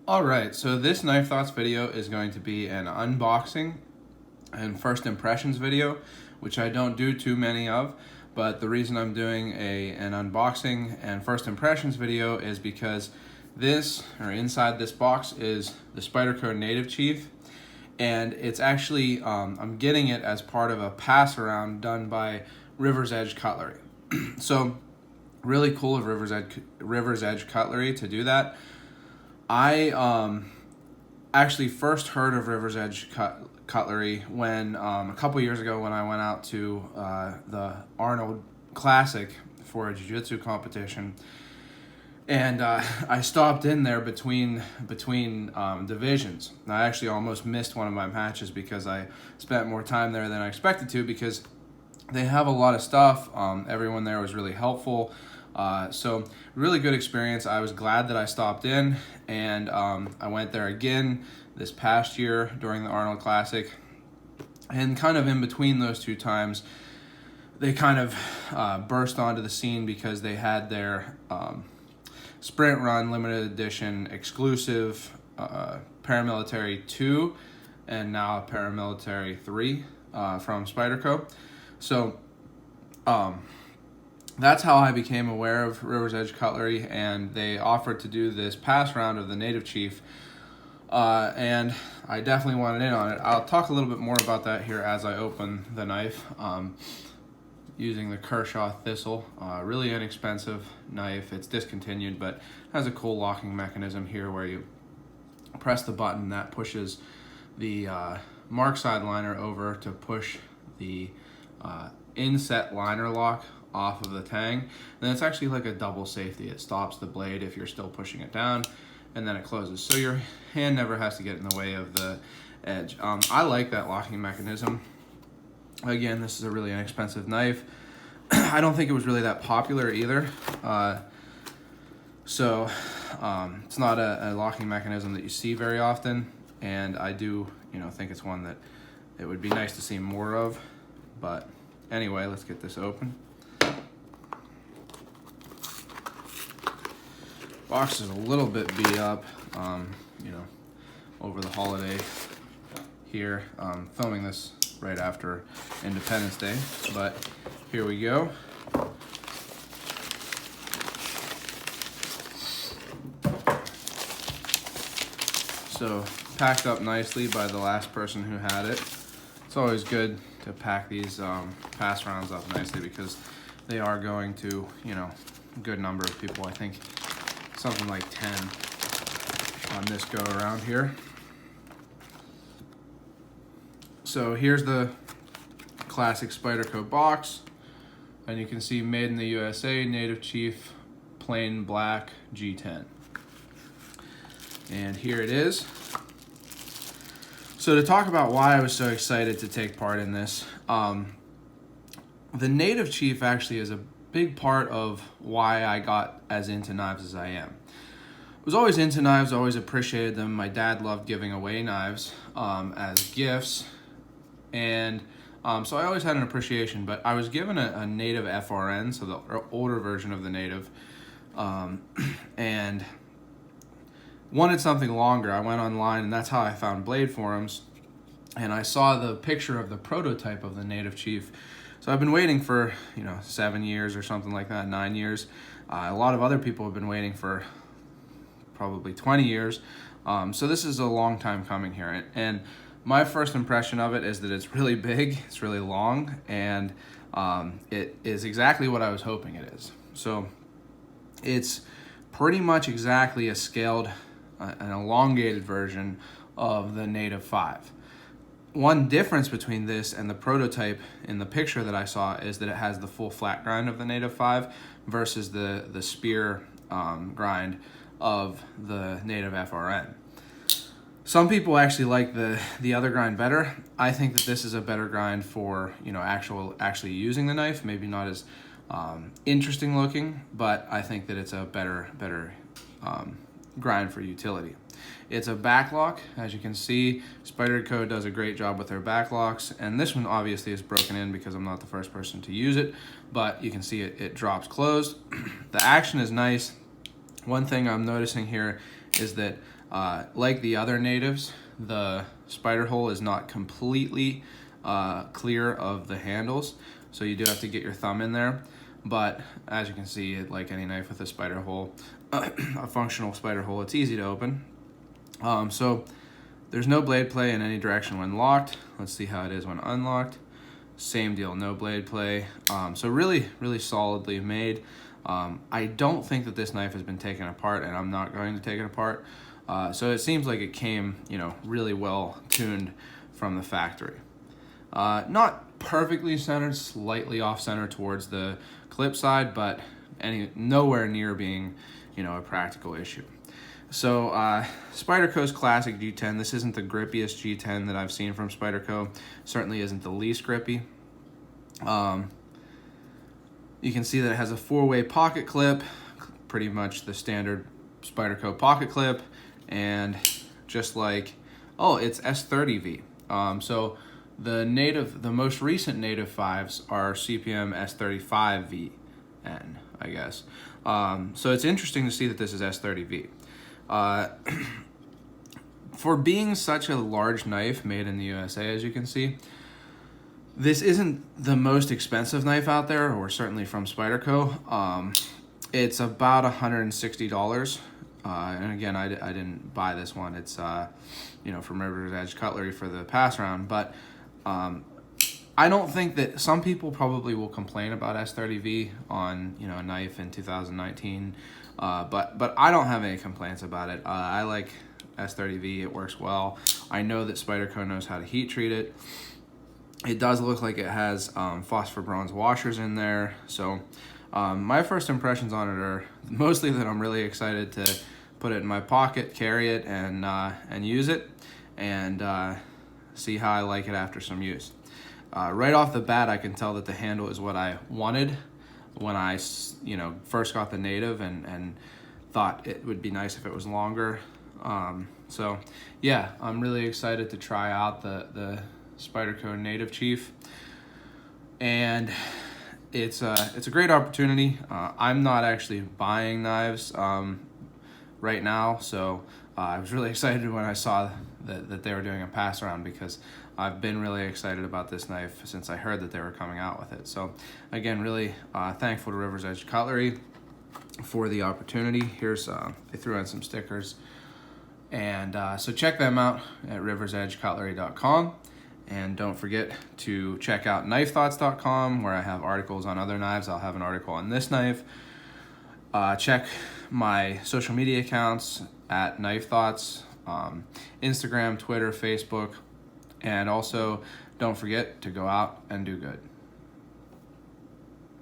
Alright, so this Knife Thoughts video is going to be an unboxing and first impressions video, which I don't do too many of, but the reason I'm doing an unboxing and first impressions video is because inside this box is the Spyderco Native Chief, and it's actually, I'm getting it as part of a pass around done by River's Edge Cutlery. So, really cool of River's Edge Cutlery to do that. I actually first heard of River's Edge Cutlery when a couple years ago when I went out to the Arnold Classic for a jiu-jitsu competition, and I stopped in there between divisions. I actually almost missed one of my matches because I spent more time there than I expected to, because they have a lot of stuff. Everyone there was really helpful. So really good experience. I was glad that I stopped in, and I went there again this past year during the Arnold Classic, and kind of in between those two times they kind of burst onto the scene because they had their Sprint Run limited edition exclusive Paramilitary 2 and now Paramilitary 3 from Spyderco. So that's how I became aware of River's Edge Cutlery, and they offered to do this pass round of the Native Chief, and I definitely wanted in on it. I'll talk a little bit more about that here as I open the knife, using the Kershaw Thistle. Really inexpensive knife. It's discontinued, but has a cool locking mechanism here where you press the button that pushes the mark side liner over to push the inset liner lock off of the tang. Then it's actually like a double safety. It stops the blade if you're still pushing it down, and then it closes, so your hand never has to get in the way of the edge. I like that locking mechanism. Again, this is a really inexpensive knife. I don't think it was really that popular either, so it's not a locking mechanism that you see very often, and I do think it's one that it would be nice to see more of. But anyway, let's get this open. Box is a little bit beat up, over the holiday here. Filming this right after Independence Day, but here we go. So packed up nicely by the last person who had it. It's always good to pack these pass rounds up nicely because they are going to, a good number of people. I think something like 10 on this go around here. So here's the classic Spyderco box, and you can see made in the USA, Native Chief, plain black G10. And here it is. So to talk about why I was so excited to take part in this, the Native Chief actually is a big part of why I got as into knives as I am. I was always into knives, always appreciated them. My dad loved giving away knives as gifts, and so I always had an appreciation, but I was given a Native FRN, so the older version of the Native, and wanted something longer. I went online, and that's how I found blade forums, and I saw the picture of the prototype of the Native Chief. So I've been waiting for 7 years or something like that, 9 years. A lot of other people have been waiting for probably 20 years. So this is a long time coming here, and my first impression of it is that it's really big, it's really long, and it is exactly what I was hoping it is. So it's pretty much exactly a scaled, an elongated version of the Native 5. One difference between this and the prototype in the picture that I saw is that it has the full flat grind of the Native 5 versus the spear grind of the Native FRN. Some people actually like the other grind better. I think that this is a better grind for actually using the knife. Maybe not as interesting looking, but I think that it's a better grind for utility. It's a backlock. As you can see, Spyderco does a great job with their backlocks, and this one obviously is broken in because I'm not the first person to use it, but you can see it drops closed. The action is nice. One thing I'm noticing here is that like the other natives, the spider hole is not completely clear of the handles, so you do have to get your thumb in there. But as you can see, like any knife with a spider hole, a functional spider hole, it's easy to open. So there's no blade play in any direction when locked. Let's see how it is when unlocked. Same deal, no blade play. So really, really solidly made. I don't think that this knife has been taken apart, and I'm not going to take it apart. So it seems like it came, really well tuned from the factory. Not perfectly centered, slightly off center towards the clip side, but nowhere near being, a practical issue. So Spyderco's classic G10. This isn't the grippiest G10 that I've seen from Spyderco. Certainly isn't the least grippy. You can see that it has a 4-way pocket clip, pretty much the standard Spyderco pocket clip, and just like, it's S30V. So the most recent native 5s are CPM S35VN, I guess. So it's interesting to see that this is S30V. For being such a large knife made in the USA, as you can see, this isn't the most expensive knife out there, or certainly from Spyderco. It's about $160. And again, I didn't buy this one. It's from River's Edge Cutlery for the pass round. But I don't think that some people probably will complain about S30V on a knife in 2019. But I don't have any complaints about it. I like S30V. It works well. I know that Spyderco knows how to heat treat it. It does look like it has phosphor bronze washers in there. So my first impressions on it are mostly that I'm really excited to put it in my pocket, carry it, and use it, and see how I like it after some use. Right off the bat, I can tell that the handle is what I wanted when I first got the native, and thought it would be nice if it was longer. So yeah, I'm really excited to try out the Spyderco Native Chief, and it's a great opportunity. I'm not actually buying knives right now, so I was really excited when I saw that they were doing a pass around, because I've been really excited about this knife since I heard that they were coming out with it. So again, really thankful to River's Edge Cutlery for the opportunity. Here's they threw in some stickers, and so check them out at riversedgecutlery.com. And don't forget to check out knifethoughts.com, where I have articles on other knives. I'll have an article on this knife. Check my social media accounts at Knife Thoughts, Instagram, Twitter, Facebook, and also don't forget to go out and do good.